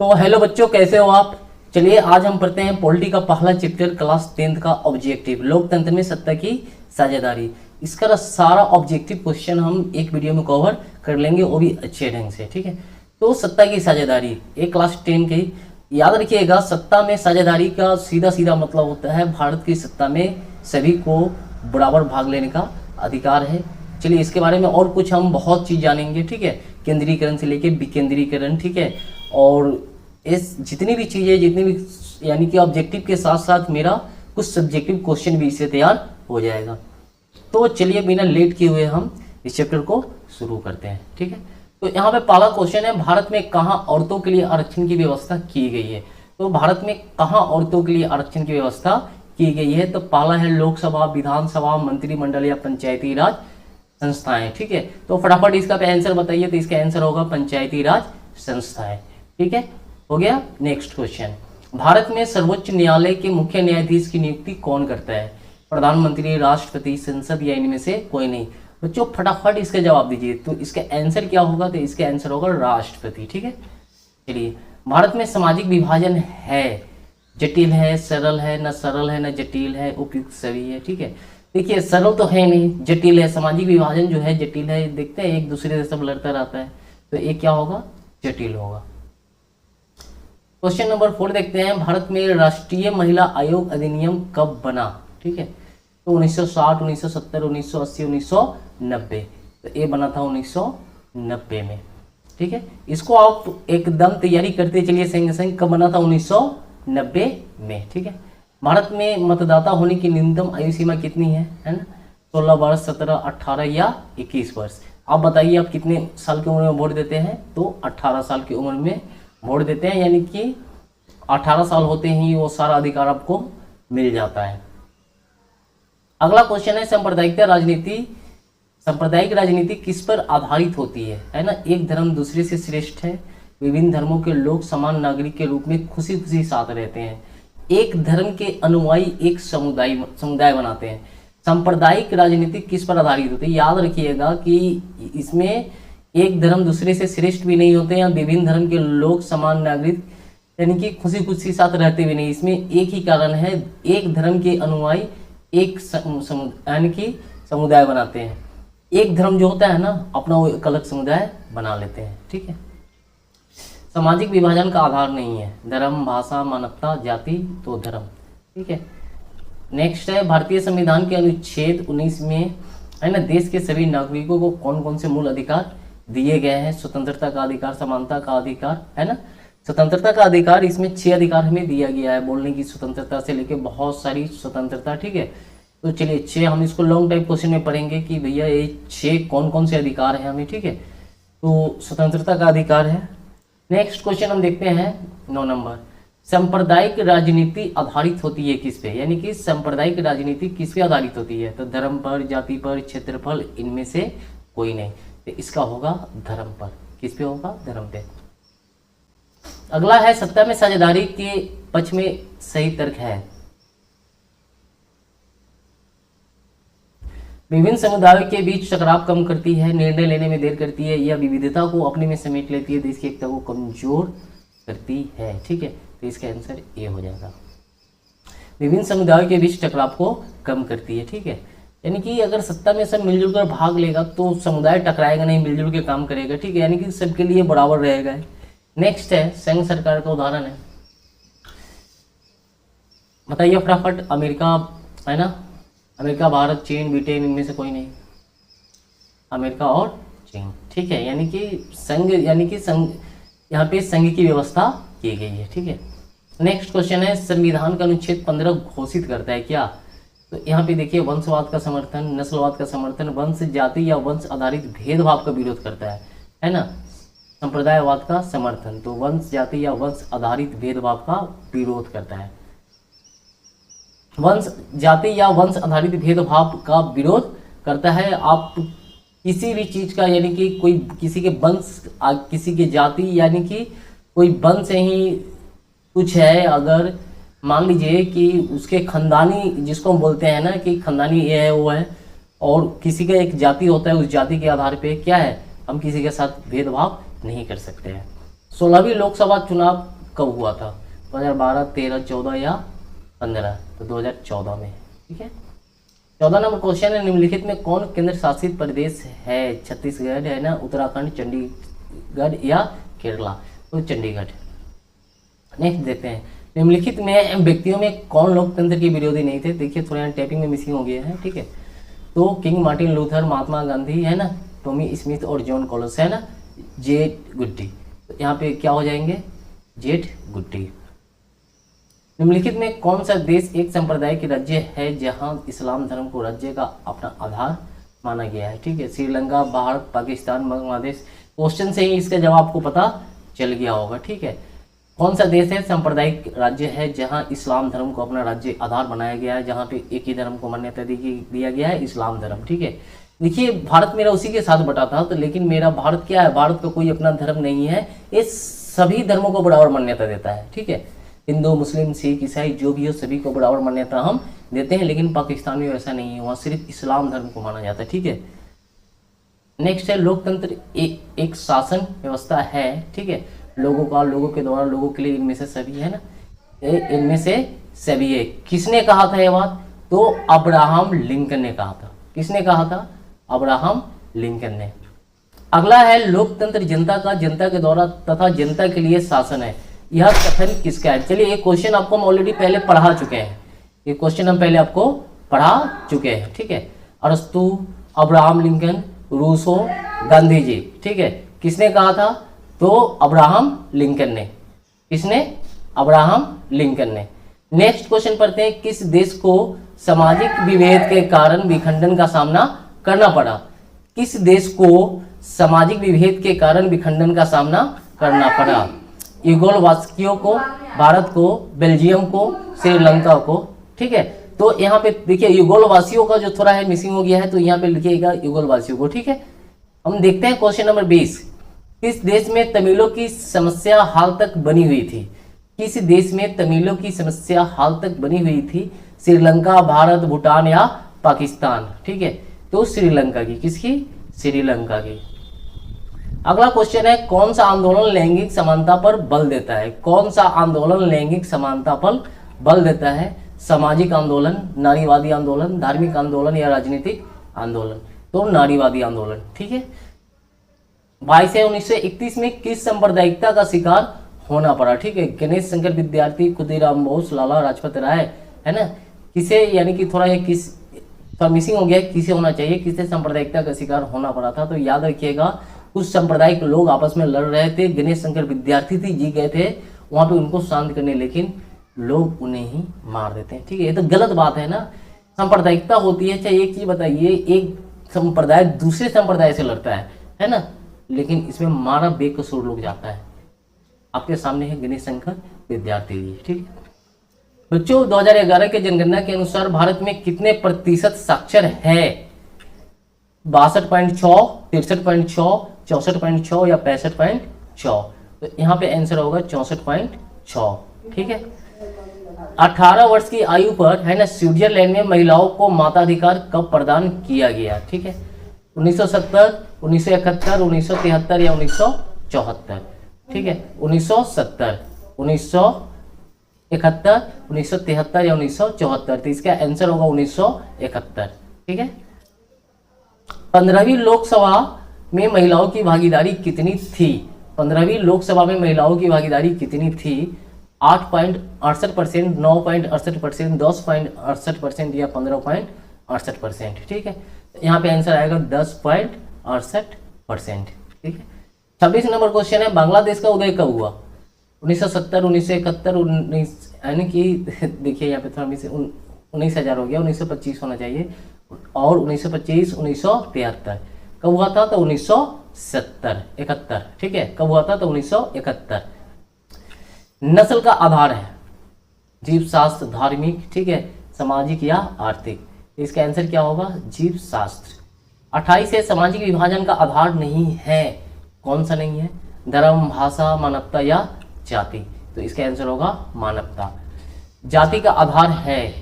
तो हेलो बच्चों, कैसे हो आप। चलिए आज हम पढ़ते हैं पॉलिटी का पहला चैप्टर क्लास 10th का ऑब्जेक्टिव, लोकतंत्र में सत्ता की साझेदारी। इसका सारा ऑब्जेक्टिव क्वेश्चन हम एक वीडियो में कवर कर लेंगे, वो भी अच्छे ढंग से, ठीक है। तो सत्ता की साझेदारी एक क्लास 10 की याद रखिएगा। सत्ता में साझेदारी का सीधा सीधा मतलब होता है भारत की सत्ता में सभी को बराबर भाग लेने का अधिकार है। चलिए इसके बारे में और कुछ हम बहुत चीज़ जानेंगे, ठीक है। केंद्रीकरण से लेके विकेंद्रीकरण, ठीक है। और इस जितनी भी चीज़ें, जितनी भी यानी कि ऑब्जेक्टिव के साथ साथ मेरा कुछ सब्जेक्टिव क्वेश्चन भी इससे तैयार हो जाएगा। तो चलिए बिना लेट किए हुए हम इस चैप्टर को शुरू करते हैं, ठीक है। तो यहाँ पे पहला क्वेश्चन है, भारत में कहाँ औरतों के लिए आरक्षण की व्यवस्था की गई है। तो भारत में कहाँ औरतों के लिए आरक्षण की व्यवस्था की गई है। तो पहला है लोकसभा, विधानसभा, मंत्रिमंडल या पंचायती राज संस्थाएं, ठीक है। तो फटाफट इसका आंसर बताइए। तो इसका आंसर होगा पंचायती राज संस्थाएं, ठीक है। हो गया। नेक्स्ट क्वेश्चन, भारत में सर्वोच्च न्यायालय के मुख्य न्यायाधीश की नियुक्ति कौन करता है। प्रधानमंत्री, राष्ट्रपति, संसद या इनमें से कोई नहीं। बच्चों फटाफट इसका जवाब दीजिए। तो इसका आंसर क्या होगा। तो इसका आंसर होगा राष्ट्रपति, ठीक है। चलिए, भारत में सामाजिक विभाजन है, जटिल है, सरल है, न सरल है, न जटिल है, उपयुक्त सभी है, ठीक है। देखिए सरल तो है नहीं, जटिल है। सामाजिक विभाजन जो है जटिल है, देखते हैं एक दूसरे से सब लड़ता रहता है, तो एक क्या होगा, जटिल होगा। क्वेश्चन नंबर 4 देखते हैं, भारत में राष्ट्रीय महिला आयोग अधिनियम कब बना, ठीक है। तो 1960, 1970, 1980, 1990। तो ये बना था 1990 में, ठीक है। इसको आप एकदम तैयारी करते चलिए संग संग, कब बना था, 1990 में, ठीक है। भारत में मतदाता होने की न्यूनतम आयु सीमा कितनी है ना। 16 वर्ष, 17, 18 या 21 वर्ष। आप बताइए आप कितने साल की उम्र में वोट देते हैं। तो 18 साल की उम्र में वोट देते हैं, यानी कि 18 साल होते ही वो सारा अधिकार आपको मिल जाता है। अगला क्वेश्चन है, सांप्रदायिक राजनीति किस पर आधारित होती है ना। एक धर्म दूसरे से श्रेष्ठ है, विभिन्न धर्मों के लोग समान नागरिक के रूप में खुशी खुशी साथ रहते हैं, एक धर्म के अनुयायी एक समुदाय बनाते हैं। सांप्रदायिक राजनीति किस पर आधारित होती है। याद रखिएगा कि इसमें एक धर्म दूसरे से श्रेष्ठ भी नहीं होते हैं, विभिन्न धर्म के लोग समान नागरिक यानी कि खुशी खुशी साथ रहते भी नहीं। इसमें एक ही कारण है, एक धर्म के अनुयायी एक यानी कि समुदाय बनाते हैं। एक धर्म जो होता है ना, अपना वो एक अलग समुदाय बना लेते हैं, ठीक है। सामाजिक विभाजन का आधार नहीं है, धर्म, भाषा, मानवता, जाति, तो धर्म, ठीक है। नेक्स्ट है, भारतीय संविधान के अनुच्छेद 19 में है ना, देश के सभी नागरिकों को कौन कौन से मूल अधिकार दिए गए हैं। स्वतंत्रता का अधिकार, समानता का अधिकार, है ना। स्वतंत्रता का अधिकार, इसमें 6 अधिकार हमें दिया गया है, बोलने की स्वतंत्रता से लेके बहुत सारी स्वतंत्रता, ठीक है। तो चलिए 6 हम इसको लॉन्ग टाइप क्वेश्चन में पढ़ेंगे कि भैया ये 6 कौन कौन से अधिकार हैं हमें, ठीक है। तो स्वतंत्रता का अधिकार है। नेक्स्ट क्वेश्चन हम देखते हैं 9 नंबर, सांप्रदायिक राजनीति आधारित होती है किस पे, यानी कि सांप्रदायिक राजनीति किस पे आधारित होती है। तो धर्म पर, जाति पर, क्षेत्रफल, इनमें से कोई नहीं। तो इसका होगा धर्म पर। किस पे होगा, धर्म पे। अगला है, सत्ता में साझेदारी के पक्ष में सही तर्क है। विभिन्न समुदायों के बीच टकराव कम करती है, निर्णय लेने में देर करती है, या विविधता को अपने में समेट लेती है, देश की एकता को कमजोर करती है, ठीक है। तो इसका आंसर ए हो जाएगा। विभिन्न समुदायों के बीच टकराव को कम करती है, ठीक है। यानी कि अगर सत्ता में सब मिलजुल कर भाग लेगा तो समुदाय टकराएगा नहीं, मिलजुल के काम करेगा, ठीक है। यानी कि सबके लिए बराबर रहेगा। नेक्स्ट है, संघ सरकार का उदाहरण है, बताइए फटाफट। अमेरिका है ना, अमेरिका, भारत, चीन, ब्रिटेन, इनमें से कोई नहीं। अमेरिका और चीन, ठीक है। यानी कि संघ, यानी कि संघ, यहाँ पे संघ की व्यवस्था की गई है, ठीक है। नेक्स्ट क्वेश्चन है, संविधान का अनुच्छेद 15 घोषित करता है क्या। तो यहाँ पे देखिए, वंशवाद का समर्थन, नस्लवाद का समर्थन, वंश, जाति या वंश आधारित भेदभाव का विरोध करता है ना। संप्रदायवाद का समर्थन, तो वंश, जाति या वंश आधारित भेदभाव का विरोध करता है। वंश, जाति या वंश आधारित भेदभाव का विरोध करता है। आप किसी भी चीज का, यानी कि कोई किसी के वंश, किसी के जाति, यानी कि कोई वंश से ही कुछ है, अगर मान लीजिए कि उसके खानदानी, जिसको हम बोलते हैं ना कि खानदानी ये है वो है, और किसी का एक जाति होता है, उस जाति के आधार पे क्या है, हम किसी के साथ भेदभाव नहीं कर सकते हैं। 16वीं लोकसभा चुनाव कब हुआ था? 2012, 13, 14 या 15? तो 2014 में। ठीक है। 14 नंबर क्वेश्चन है, निम्नलिखित में कौन केंद्र शासित प्रदेश है? छत्तीसगढ़ है ना, उत्तराखंड, चंडीगढ़ या केरला? तो चंडीगढ़। नेक्स्ट देखते हैं, निम्नलिखित में व्यक्तियों में कौन लोकतंत्र के विरोधी नहीं थे? देखिए थोड़ा यहाँ टाइपिंग में मिसिंग हो गया है। ठीक है। तो king Martin Luther, Mahatma Gandhi है ना, टॉमी स्मिथ और जॉन कॉलस है ना, जेट गुड्डी। तो यहाँ पे क्या हो जाएंगे? जेट गुड्डी। निम्नलिखित में कौन सा देश एक सांप्रदायिक राज्य है जहां इस्लाम धर्म को राज्य का अपना आधार माना गया है? ठीक है। श्रीलंका, भारत, पाकिस्तान, बांग्लादेश। क्वेश्चन से ही इसका जवाब आपको पता चल गया होगा। ठीक है। कौन सा देश है सांप्रदायिक राज्य है जहां इस्लाम धर्म को अपना राज्य आधार बनाया गया है, जहां पे एक ही धर्म को मान्यता दिया गया है, इस्लाम धर्म। ठीक है। देखिए भारत मेरा उसी के साथ बटा था, तो लेकिन मेरा भारत क्या है? भारत का कोई अपना धर्म नहीं है, ये सभी धर्मों को बराबर मान्यता देता है। ठीक है। हिंदू, मुस्लिम, सिख, ईसाई जो भी हो सभी को बराबर मान्यता हम देते हैं, लेकिन पाकिस्तान में ऐसा नहीं है, वहाँ सिर्फ इस्लाम धर्म को माना जाता है। ठीक है। नेक्स्ट है, लोकतंत्र एक शासन व्यवस्था है। ठीक है। लोगों का, लोगों के द्वारा, लोगों के लिए, इनमें से सभी है ना, इनमें से सभी है। किसने कहा था ये बात? तो अब्राहम लिंकन ने कहा था। किसने कहा था? अब्राहम लिंकन ने। अगला है, लोकतंत्र जनता का, जनता के द्वारा तथा जनता के लिए शासन है, यह कथन किसका है? चलिए एक क्वेश्चन आपको हम ऑलरेडी पहले पढ़ा चुके हैं, ये क्वेश्चन हम पहले आपको पढ़ा चुके हैं। ठीक है। अरस्तु, Abraham Lincoln, Rousseau, Gandhi ji. ठीक है। किसने कहा था? तो अब्राहम लिंकन ने। किसने? अब्राहम लिंकन ने। नेक्स्ट क्वेश्चन पढ़ते हैं, किस देश को सामाजिक विभेद के कारण विखंडन का सामना करना पड़ा? किस देश को सामाजिक विभेद के कारण विखंडन का सामना करना पड़ा? यूगोस्लाविया को, भारत को, बेल्जियम को, श्रीलंका को। ठीक है। तो यहाँ पे देखिए युगोलवासियों का जो थोड़ा है मिसिंग हो गया है, तो यहाँ पे लिखिएगा युगोलवासियों को। ठीक है। हम देखते हैं क्वेश्चन नंबर 20, किस देश में तमिलों की समस्या हाल तक बनी हुई थी? किस देश में तमिलों की समस्या हाल तक बनी हुई थी? श्रीलंका, भारत, भूटान या पाकिस्तान? ठीक है। तो श्रीलंका की। किसकी? श्रीलंका की। अगला क्वेश्चन है, कौन सा आंदोलन लैंगिक समानता पर बल देता है? कौन सा आंदोलन लैंगिक समानता पर बल देता है? सामाजिक आंदोलन, नारीवादी आंदोलन, धार्मिक आंदोलन या राजनीतिक आंदोलन? तो नारीवादी आंदोलन। ठीक है। 22 है, 1931 में किस सांप्रदायिकता का शिकार होना पड़ा? ठीक है। गणेश शंकर विद्यार्थी, खुदीराम बोस, लाला लाजपत राय है ना, किसे, यानी कि थोड़ा ये किस मिसिंग हो गया, किसे होना चाहिए, किसे सांप्रदायिकता का शिकार होना पड़ा था? तो याद रखिएगा कुछ सांप्रदायिक लोग आपस में लड़ रहे थे, गणेश शंकर विद्यार्थी थी जी गए थे वहां पे उनको शांत करने, लेकिन लोग उन्हें ही मार देते हैं। ठीक है। ये तो गलत बात है ना, सांप्रदायिकता होती है। चाहे एक चीज बताइए, एक संप्रदाय दूसरे संप्रदाय से लड़ता है ना, लेकिन इसमें मारा बेकसूर लोग जाता है। आपके सामने है गणेश शंकर विद्यार्थी जी। ठीक है बच्चों, 2011 के जनगणना के अनुसार भारत में कितने प्रतिशत साक्षर है? 62.6, 63.6, 64.6 या 65.6? तो यहाँ पे आंसर होगा 64.6। ठीक है। 18 वर्ष की आयु पर है ना, स्विट्जरलैंड में महिलाओं को मताधिकार कब प्रदान किया गया? ठीक है। 1970, 1971, 1973 या 1974? ठीक है। 1970, 1971, 1973 या 1974? तो इसका आंसर होगा 1971। ठीक है। 15वीं लोकसभा में महिलाओं की भागीदारी कितनी थी? 15वीं लोकसभा में महिलाओं की भागीदारी कितनी थी? 8.68%, 9.68%, 10.68% या 15.68%? ठीक है। यहाँ पे आंसर आएगा 10.68%। ठीक है। 26 नंबर क्वेश्चन है, बांग्लादेश का उदय कब हुआ? 1970, 1971, यानी कि देखिए यहाँ पे थोड़ा 19,000 हो गया, 1925 होना चाहिए, और 1925, 1973 कब हुआ था? तो 1971। ठीक है। कब हुआ था? तो 1971। नस्ल का आधार है जीव शास्त्र, धार्मिक, ठीक है, सामाजिक या आर्थिक? इसका आंसर क्या होगा? जीव शास्त्र। 28 है, सामाजिक विभाजन का आधार नहीं है, कौन सा नहीं है? धर्म, भाषा, मानवता या जाति? तो इसका आंसर होगा मानवता। जाति का आधार है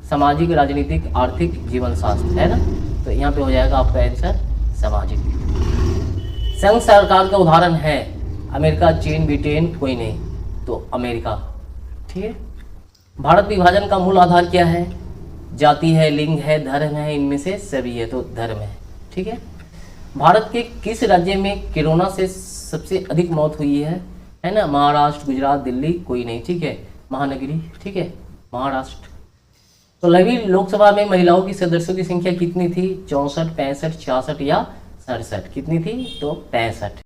सामाजिक, राजनीतिक, आर्थिक, जीवन शास्त्र, है ना, तो यहाँ पे हो जाएगा आपका आंसर सामाजिक। संघ सरकार का उदाहरण है अमेरिका, चीन, ब्रिटेन, कोई नहीं तो अमेरिका। ठीक है। भारत विभाजन का मूल आधार क्या है? जाति है, लिंग है, धर्म है, इनमें से सभी है तो धर्म है। ठीक है। भारत के किस राज्य में कोरोना से सबसे अधिक मौत हुई है ना? महाराष्ट्र, गुजरात, दिल्ली, कोई नहीं। ठीक है। महानगरी, ठीक है, महाराष्ट्र। तो 16वीं लोकसभा में महिलाओं की सदस्यों की संख्या कितनी थी? 64, 65, 66 या 67? कितनी थी? तो 65।